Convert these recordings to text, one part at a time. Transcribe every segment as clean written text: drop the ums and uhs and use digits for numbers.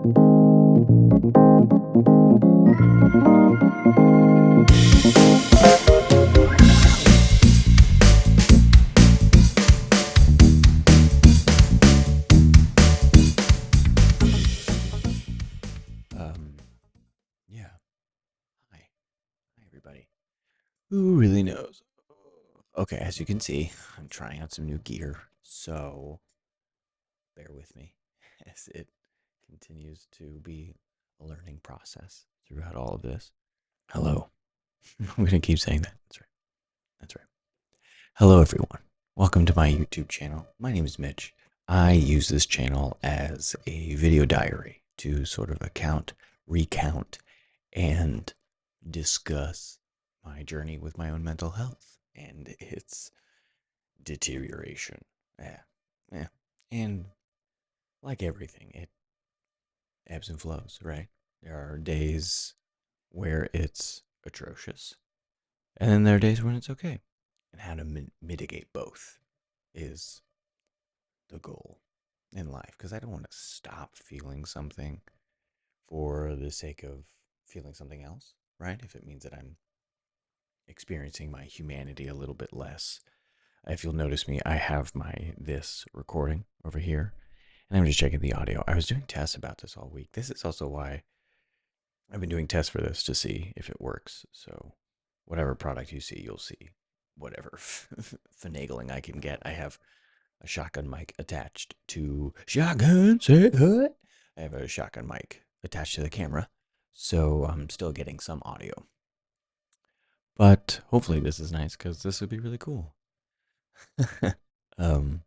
Yeah. Hi. Hi, everybody. Who really knows? Okay, as you can see, I'm trying out some new gear, so bear with me as it continues to be a learning process throughout all of this. Hello. I'm going to keep saying that. That's right. That's right. Hello, everyone. Welcome to my YouTube channel. My name is Mitch. I use this channel as a video diary to sort of recount, and discuss my journey with my own mental health and its deterioration. Yeah. Yeah. And like everything, it ebbs and flows, right? There are days where it's atrocious, and then there are days when it's okay. And how to mitigate both is the goal in life, because I don't want to stop feeling something for the sake of feeling something else, right? If it means that I'm experiencing my humanity a little bit less. If you'll notice me, I have this recording over here, and I'm just checking the audio. I was doing tests about this all week. This is also why I've been doing tests for this to see if it works. So whatever product you see, you'll see whatever finagling I can get. I have a shotgun mic attached to shotgun. Say what? I have a shotgun mic attached to the camera, so I'm still getting some audio. But hopefully this is nice because this would be really cool. um,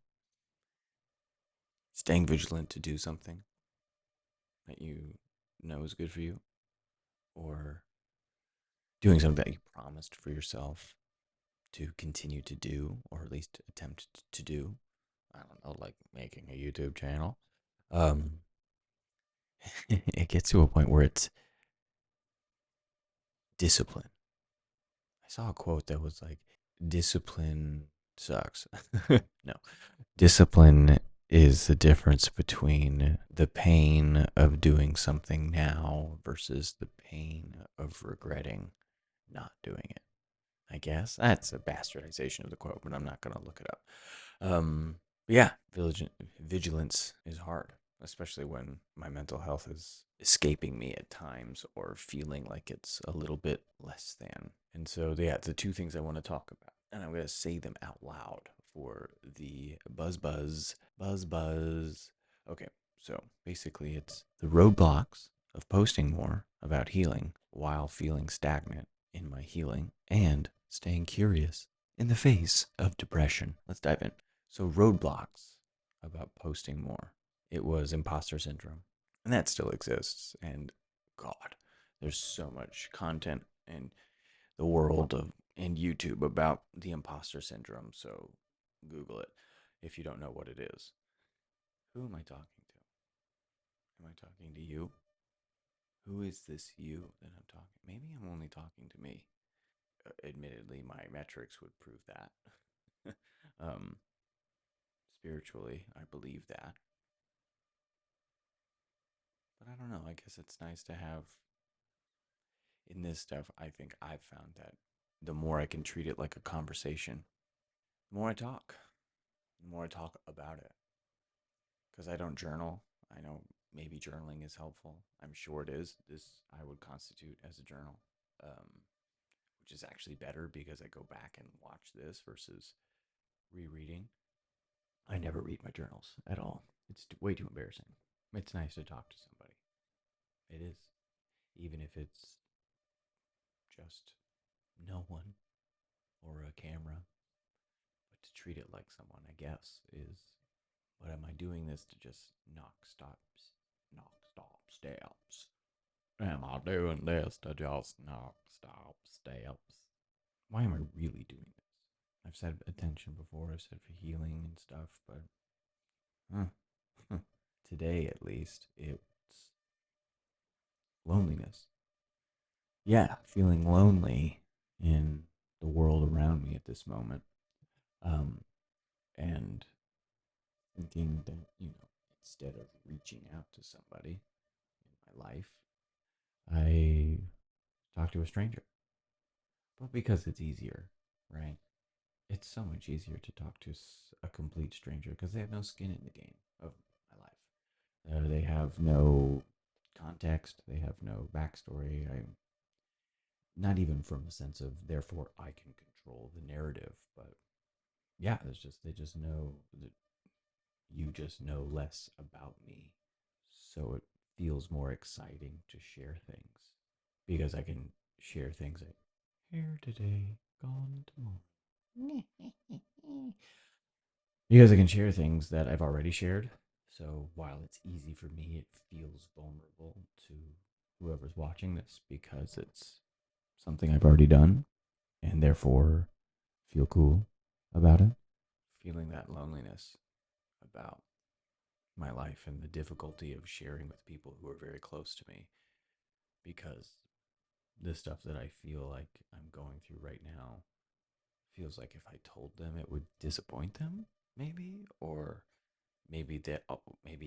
Staying vigilant to do something that you know is good for you, or doing something that you promised for yourself to continue to do, or at least attempt to do. I don't know, like making a YouTube channel. Um, it gets to a point where it's discipline. I saw a quote that was like, discipline sucks. No, discipline is the difference between the pain of doing something now versus the pain of regretting not doing it. I guess that's a bastardization of the quote, but I'm not going to look it up. But yeah, vigilance is hard, especially when my mental health is escaping me at times or feeling like it's a little bit less than. And so, yeah, the two things I want to talk about, and I'm going to say them out loud for the buzz. Okay, so basically, it's the roadblocks of posting more about healing while feeling stagnant in my healing and staying curious in the face of depression. Let's dive in. So, roadblocks about posting more. It was imposter syndrome, and that still exists. And God, there's so much content in the world of and YouTube about the imposter syndrome. So, Google it if you don't know what it is. Who am I talking to? Am I talking to you? Who is this you that I'm talking? Maybe I'm only talking to me. Admittedly, my metrics would prove that. um, Spiritually, I believe that. But I don't know. I guess it's nice to have in this stuff. I think I've found that the more I can treat it like a conversation, the more I talk, the more I talk about it. Because I don't journal. I know maybe journaling is helpful. I'm sure it is. This I would constitute as a journal, which is actually better because I go back and watch this versus rereading. I never read my journals at all. It's way too embarrassing. It's nice to talk to somebody. It is. Even if it's just no one or a camera. But to treat it like someone, I guess, is. But am I doing this to just knock stop steps? Am I doing this to just knock stop steps? Why am I really doing this? I've said attention before, I've said for healing and stuff, but today at least, it's loneliness. Yeah, feeling lonely in the world around me at this moment. Um, and thinking that, instead of reaching out to somebody, my life, I talk to a stranger. But because it's easier, right? It's so much easier to talk to a complete stranger because they have no skin in the game of my life. They have no context. They have no backstory. Not even from a sense of therefore I can control the narrative, but yeah, there's just they just know that you just know less about me, so it feels more exciting to share things because I can share things like here today, gone tomorrow. Because I can share things that I've already shared. So while it's easy for me, it feels vulnerable to whoever's watching this because it's something I've already done and therefore feel cool about it. Feeling that loneliness about my life and the difficulty of sharing with people who are very close to me because the stuff that I feel like I'm going through right now feels like if I told them it would disappoint them, maybe, or maybe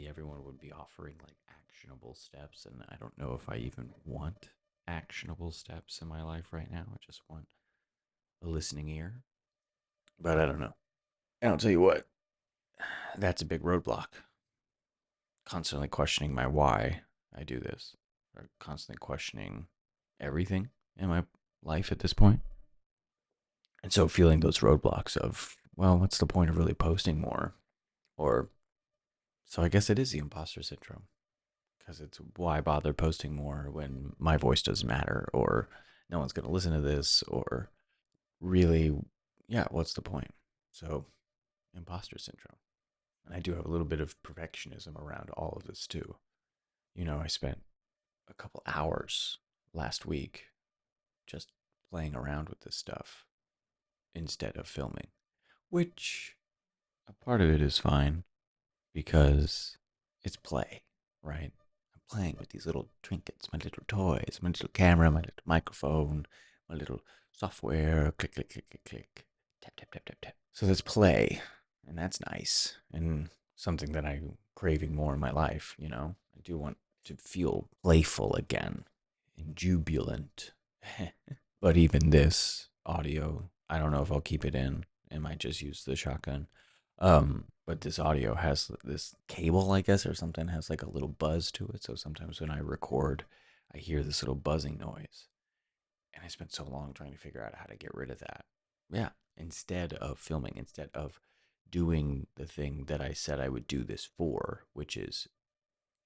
everyone would be offering like actionable steps, and I don't know if I even want actionable steps in my life right now. I just want a listening ear, but I don't know. And I'll tell you what, that's a big roadblock. Constantly questioning my why I do this, or constantly questioning everything in my life at this point. And so feeling those roadblocks of, well, what's the point of really posting more? Or, so I guess it is the imposter syndrome because it's why bother posting more when my voice doesn't matter or no one's going to listen to this or really, yeah, what's the point? So, imposter syndrome. And I do have a little bit of perfectionism around all of this too. I spent a couple hours last week just playing around with this stuff instead of filming, which a part of it is fine because it's play, right? I'm playing with these little trinkets, my little toys, my little camera, my little microphone, my little software, click, click, click, click, click, tap, tap, tap, tap, tap. So there's play, and that's nice, and something that I'm craving more in my life, I do want to feel playful again and jubilant. But even this audio, I don't know if I'll keep it in. I might just use the shotgun. But this audio has this cable, I guess, or something has like a little buzz to it. So sometimes when I record, I hear this little buzzing noise. And I spent so long trying to figure out how to get rid of that. Yeah. Instead of filming, instead of doing the thing that I said I would do this for, which is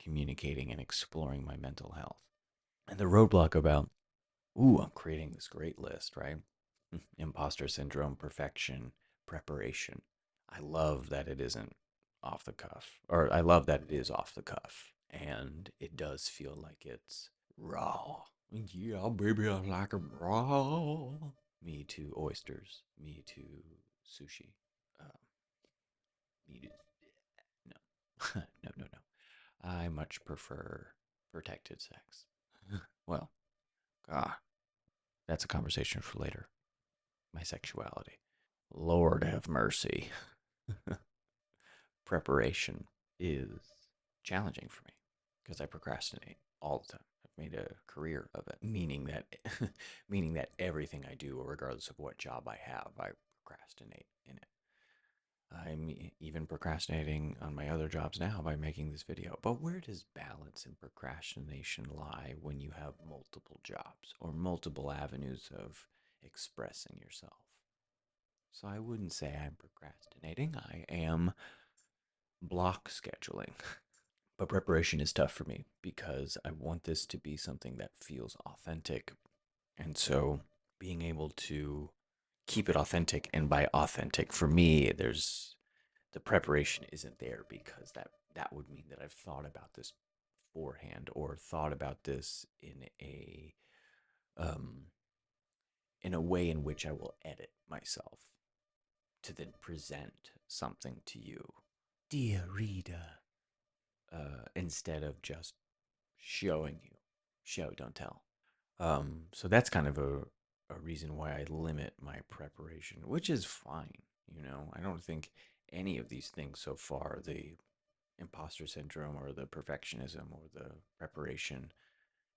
communicating and exploring my mental health. And the roadblock about, I'm creating this great list, right? Imposter syndrome, perfection, preparation. I love that it isn't off the cuff, or I love that it is off the cuff, and it does feel like it's raw. Yeah, baby, I like 'em raw. Me to oysters, me to sushi, um, me to no, no, no, no. I much prefer protected sex. Well, ah, that's a conversation for later. My sexuality. Lord have mercy. Preparation is challenging for me because I procrastinate all the time. I've made a career of it, meaning that meaning that everything I do, regardless of what job I have, I procrastinate in it. I'm even procrastinating on my other jobs now by making this video. But where does balance and procrastination lie when you have multiple jobs or multiple avenues of expressing yourself? So I wouldn't say I'm procrastinating. I am block scheduling. But preparation is tough for me because I want this to be something that feels authentic. And so being able to keep it authentic, and by authentic for me, there's the preparation isn't there because that would mean that I've thought about this beforehand or thought about this um in a way in which I will edit myself to then present something to you, dear reader, instead of just showing you. Show, don't tell. So that's kind of a reason why I limit my preparation, which is fine. I don't think any of these things so far, imposter syndrome or the perfectionism or the preparation,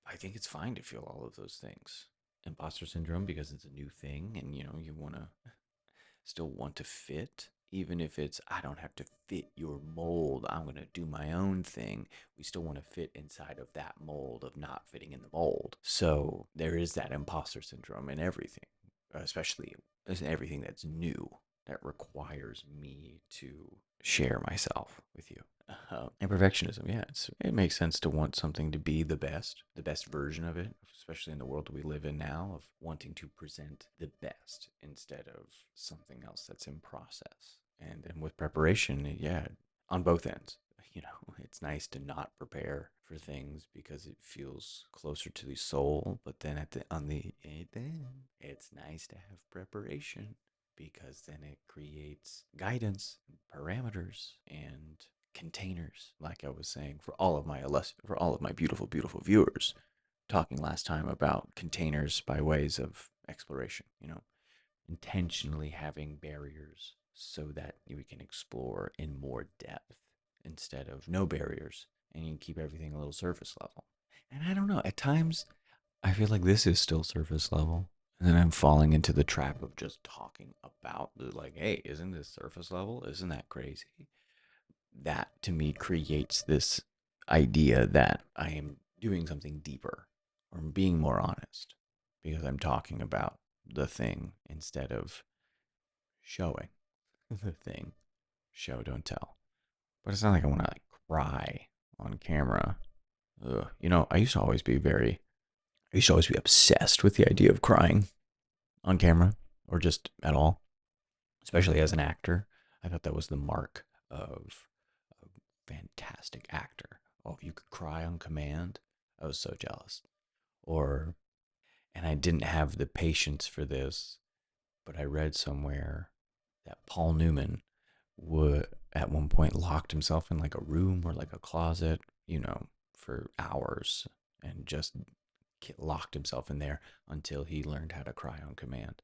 I think it's fine to feel all of those things. Imposter syndrome because it's a new thing and you want to still want to fit, even if it's, I don't have to fit your mold, I'm going to do my own thing. We still want to fit inside of that mold of not fitting in the mold. So there is that imposter syndrome in everything, especially in everything that's new, that requires me to share myself with you. And perfectionism, yeah, it makes sense to want something to be the best version of it, especially in the world we live in now, of wanting to present the best instead of something else that's in process. And then with preparation, yeah, on both ends, it's nice to not prepare for things because it feels closer to the soul. But then then it's nice to have preparation because then it creates guidance, parameters, and containers, like I was saying, for all of my beautiful, beautiful viewers, talking last time about containers by ways of exploration, intentionally having barriers so that we can explore in more depth instead of no barriers and you can keep everything a little surface level. And I don't know, at times I feel like this is still surface level. And then I'm falling into the trap of just talking about like, hey, isn't this surface level? Isn't that crazy? That to me creates this idea that I am doing something deeper or being more honest because I'm talking about the thing instead of showing the thing. Show, don't tell. But it's not like I want to like cry on camera. Ugh. I used to always be obsessed with the idea of crying on camera or just at all, especially as an actor. I thought that was the mark of a fantastic actor. Oh, if you could cry on command, I was so jealous. Or, and I didn't have the patience for this, but I read somewhere that Paul Newman would at one point locked himself in like a room or like a closet, for hours and just locked himself in there until he learned how to cry on command.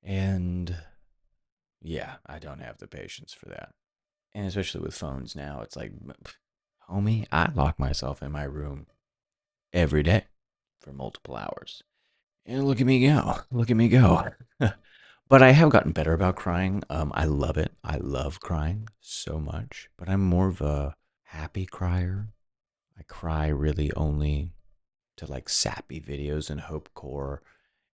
And yeah, I don't have the patience for that. And especially with phones now, it's like, homie, I lock myself in my room every day for multiple hours. And look at me go. Look at me go. But I have gotten better about crying. I love it. I love crying so much. But I'm more of a happy crier. I cry really only to like sappy videos and hopecore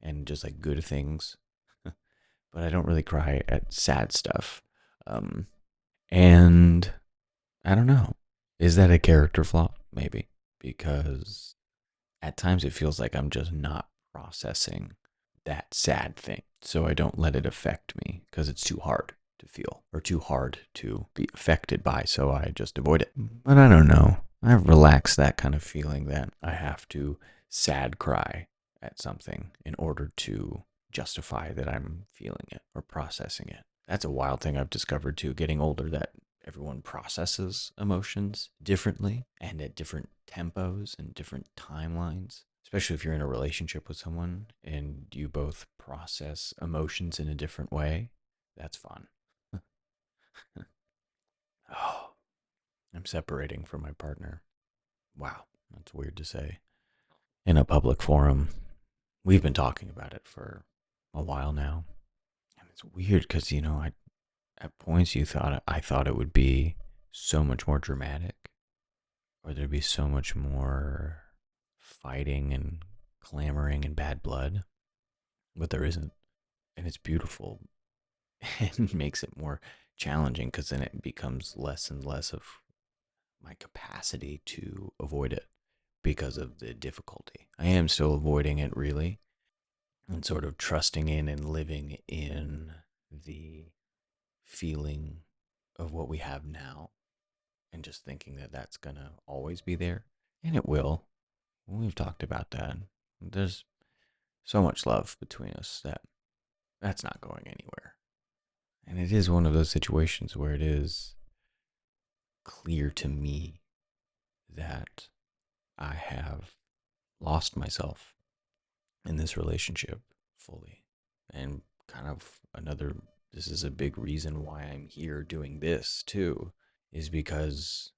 and just like good things. But I don't really cry at sad stuff. Um, and I don't know. Is that a character flaw? Maybe. Because at times it feels like I'm just not processing that sad thing. So I don't let it affect me because it's too hard to feel or too hard to be affected by. So I just avoid it. But I don't know. I've relaxed that kind of feeling that I have to sad cry at something in order to justify that I'm feeling it or processing it. That's a wild thing I've discovered too, getting older, that everyone processes emotions differently and at different tempos and different timelines, especially if you're in a relationship with someone and you both process emotions in a different way. That's fun. Oh, I'm separating from my partner. Wow, that's weird to say in a public forum. We've been talking about it for a while now. And it's weird because, at points I thought it would be so much more dramatic, or there'd be so much more fighting and clamoring and bad blood, but there isn't. And it's beautiful and makes it more challenging because then it becomes less and less of my capacity to avoid it because of the difficulty. I am still avoiding it really and sort of trusting in and living in the feeling of what we have now and just thinking that that's going to always be there. And it will. We've talked about that. There's so much love between us that that's not going anywhere. And it is one of those situations where it is clear to me that I have lost myself in this relationship fully. And kind of this is a big reason why I'm here doing this too, is because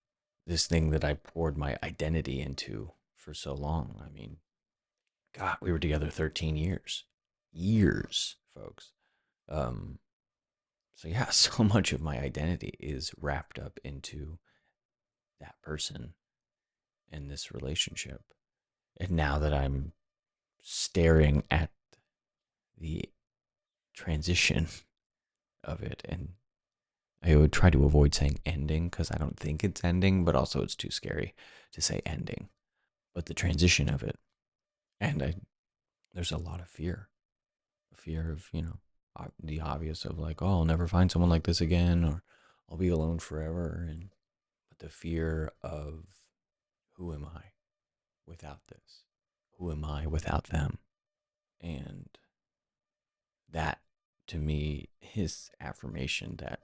this thing that I poured my identity into for so long. I mean, God, we were together 13 years. Years, folks. Um, so yeah, so much of my identity is wrapped up into that person and this relationship. And now that I'm staring at the transition of it, and I would try to avoid saying ending because I don't think it's ending, but also it's too scary to say ending. But the transition of it, and there's a lot of fear of the obvious of like, oh, I'll never find someone like this again, or I'll be alone forever, and but the fear of who am I without this? Who am I without them? And that to me is affirmation that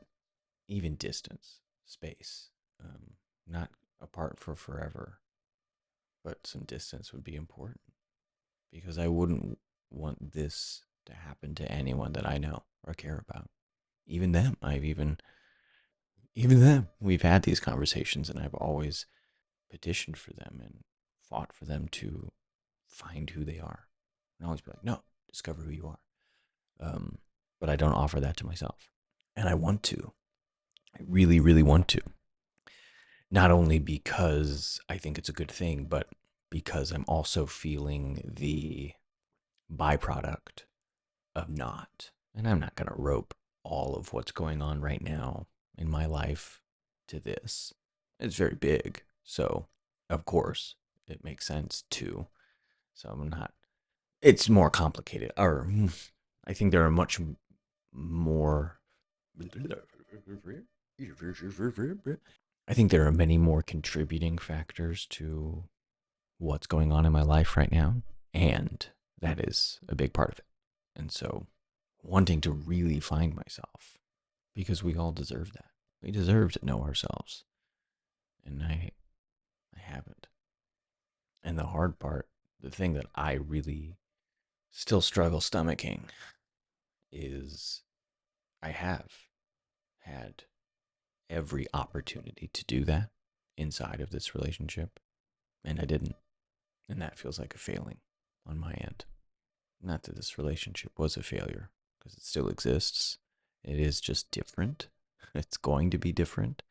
even distance, space, not apart for forever, but some distance would be important because I wouldn't want this to happen to anyone that I know or care about. Even them, even them, we've had these conversations and I've always petitioned for them and fought for them to find who they are. And always be like, no, discover who you are. Um, but I don't offer that to myself. And I want to. I really, really want to. Not only because I think it's a good thing, but because I'm also feeling the byproduct of not. And I'm not going to rope all of what's going on right now in my life to this. It's very big. So, of course, it makes sense too. So, I'm not, it's more complicated. Or I think there are much more. I think there are many more contributing factors to what's going on in my life right now. And that is a big part of it. And so, wanting to really find myself because we all deserve that. We deserve to know ourselves. And I haven't. And the hard part, the thing that I really still struggle stomaching is I have had every opportunity to do that inside of this relationship, and I didn't. And that feels like a failing on my end. Not that this relationship was a failure, because it still exists. It is just different. It's going to be different.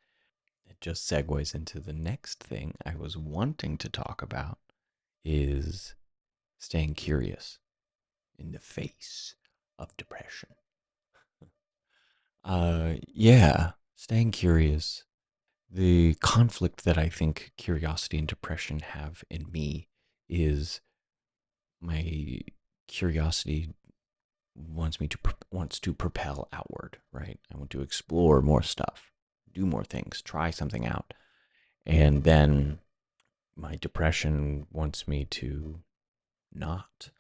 It just segues into the next thing I was wanting to talk about is staying curious in the face of depression. Yeah, staying curious. The conflict that I think curiosity and depression have in me is my curiosity wants to propel outward, right? I want to explore more stuff, do more things, try something out. And then my depression wants me to not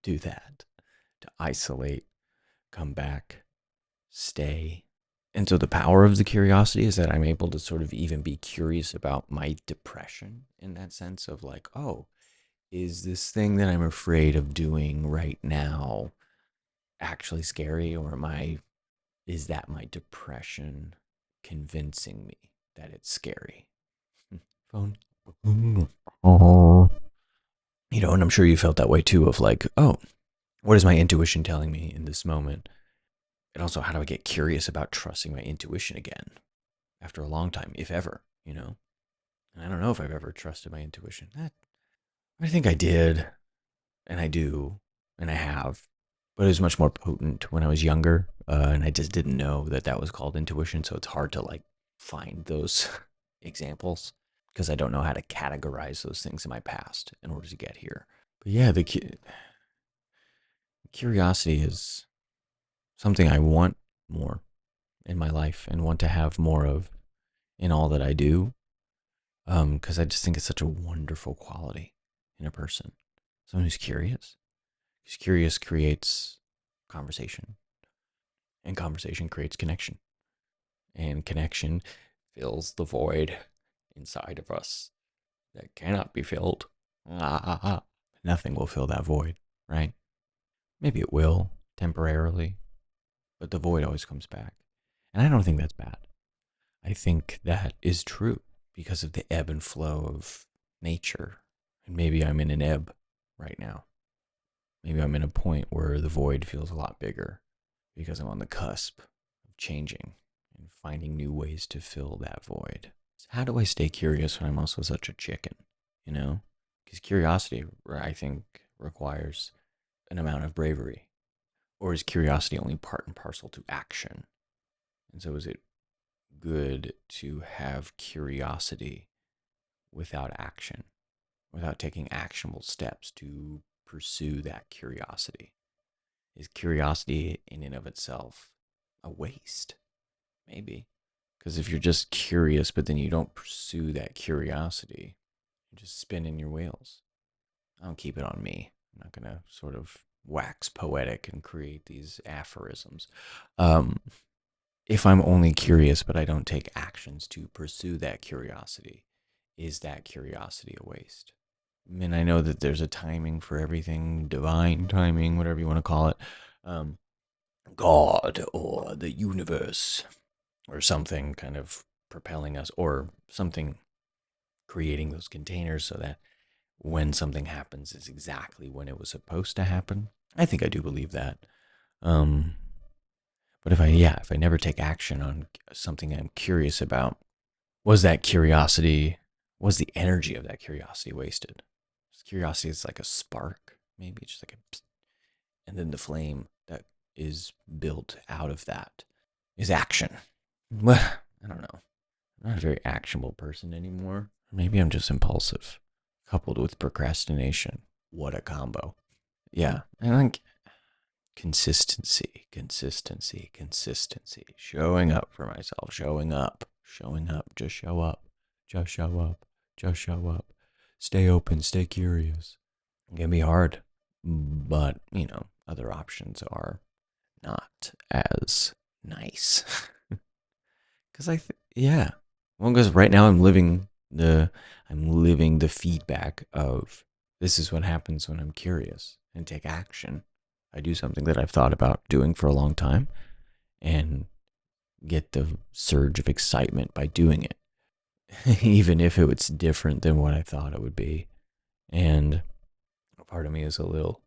do that, to isolate, come back, stay. And so the power of the curiosity is that I'm able to sort of even be curious about my depression in that sense of like, oh, is this thing that I'm afraid of doing right now actually scary, or is that my depression convincing me that it's scary? Phone. And I'm sure you felt that way too of like, oh, what is my intuition telling me in this moment? And also, how do I get curious about trusting my intuition again after a long time, if ever? And I don't know if I've ever trusted my intuition. I think I did, and I do, and I have, but it was much more potent when I was younger, and I just didn't know that that was called intuition. So it's hard to like find those examples because I don't know how to categorize those things in my past in order to get here. But yeah, the curiosity is something I want more in my life and want to have more of in all that I do. Because I just think it's such a wonderful quality in a person. Someone who's curious. Because curious creates conversation, and conversation creates connection, and connection fills the void inside of us that cannot be filled. Nothing will fill that void, right? Maybe it will temporarily, but the void always comes back. And I don't think that's bad. I think that is true because of the ebb and flow of nature. And maybe I'm in an ebb right now. Maybe I'm in a point where the void feels a lot bigger because I'm on the cusp of changing and finding new ways to fill that void. So how do I stay curious when I'm also such a chicken? You know? Because curiosity, I think, requires an amount of bravery. Or is curiosity only part and parcel to action? And so is it good to have curiosity without action, without taking actionable steps to pursue that curiosity? Is curiosity in and of itself a waste? Maybe. Because if you're just curious, but then you don't pursue that curiosity, you're just spinning your wheels. I don't keep it on me. I'm not going to sort of wax poetic and create these aphorisms. Um, if I'm only curious, but I don't take actions to pursue that curiosity, is that curiosity a waste? I mean, I know that there's a timing for everything, divine timing, whatever you want to call it. Um, God or the universe or something kind of propelling us or something creating those containers so that when something happens is exactly when it was supposed to happen. I think I do believe that. Um, but if I never take action on something I'm curious about, was that curiosity, was the energy of that curiosity wasted? Curiosity is like a spark, maybe just like a, and then the flame that is built out of that is action. Well, I don't know. I'm not a very actionable person anymore. Maybe I'm just impulsive, coupled with procrastination. What a combo. Yeah, I think consistency, consistency, consistency. Showing up for myself, showing up, just show up, just show up, just show up. Stay open, stay curious. It can be hard, but, other options are not as nice. Because yeah. Well, because right now I'm living the feedback of this is what happens when I'm curious and take action. I do something that I've thought about doing for a long time and get the surge of excitement by doing it, even if it was different than what I thought it would be. And a part of me is a little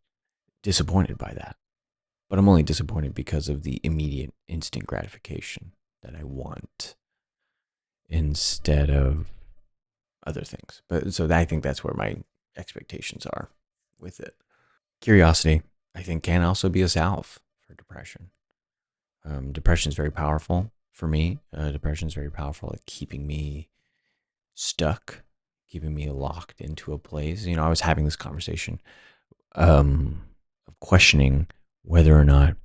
disappointed by that. But I'm only disappointed because of the immediate instant gratification that I want instead of other things. But so I think that's where my expectations are with it. Curiosity, I think, can also be a salve for depression. Depression is very powerful for me. Depression is very powerful at keeping me stuck, keeping me locked into a place. I was having this conversation of questioning whether or not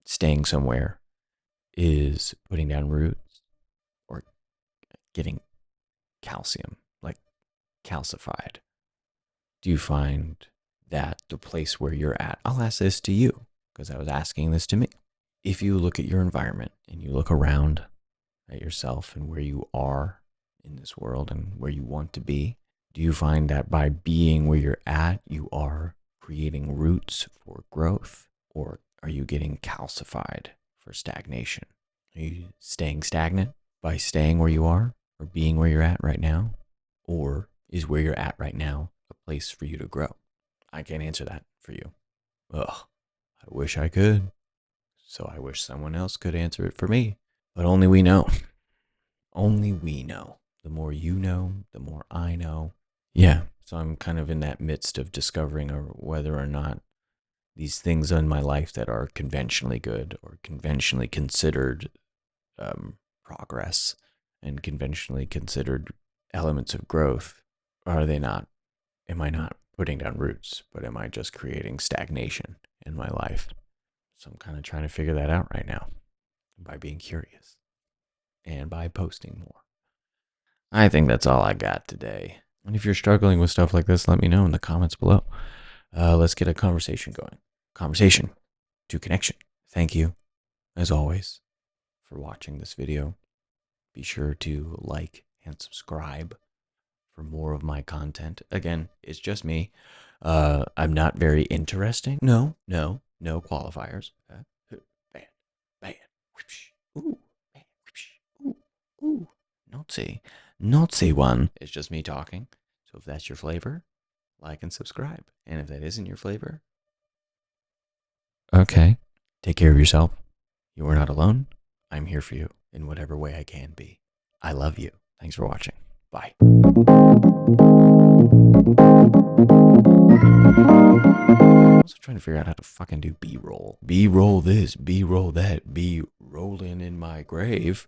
staying somewhere is putting down roots or getting calcium, like calcified. Do you find that the place where you're at, I'll ask this to you because I was asking this to me. If you look at your environment and you look around at yourself and where you are in this world and where you want to be, do you find that by being where you're at, you are creating roots for growth, or are you getting calcified for stagnation? Are you staying stagnant by staying where you are or being where you're at right now? Or is where you're at right now a place for you to grow? I can't answer that for you. Ugh, I wish I could. So I wish someone else could answer it for me. But only we know. Only we know. The more you know, the more I know. Yeah. So I'm kind of in that midst of discovering whether or not these things in my life that are conventionally good or conventionally considered progress and conventionally considered elements of growth, are they not? Am I not putting down roots, but am I just creating stagnation in my life? So I'm kind of trying to figure that out right now by being curious and by posting more. I think that's all I got today. And if you're struggling with stuff like this, let me know in the comments below. Let's get a conversation going. Conversation to connection. Thank you, as always, for watching this video. Be sure to like and subscribe for more of my content. Again, it's just me. I'm not very interesting. No, no, no qualifiers. Bad, bad. Ooh, bad. Ooh, ooh. Naughty, not say one. It's just me talking. So if that's your flavor, like and subscribe. And if that isn't your flavor, okay, take care of yourself. You are not alone. I'm here for you in whatever way I can be. I love you. Thanks for watching. Bye. I'm also trying to figure out how to fucking do B-roll. B-roll this, B-roll that, B rolling in my grave.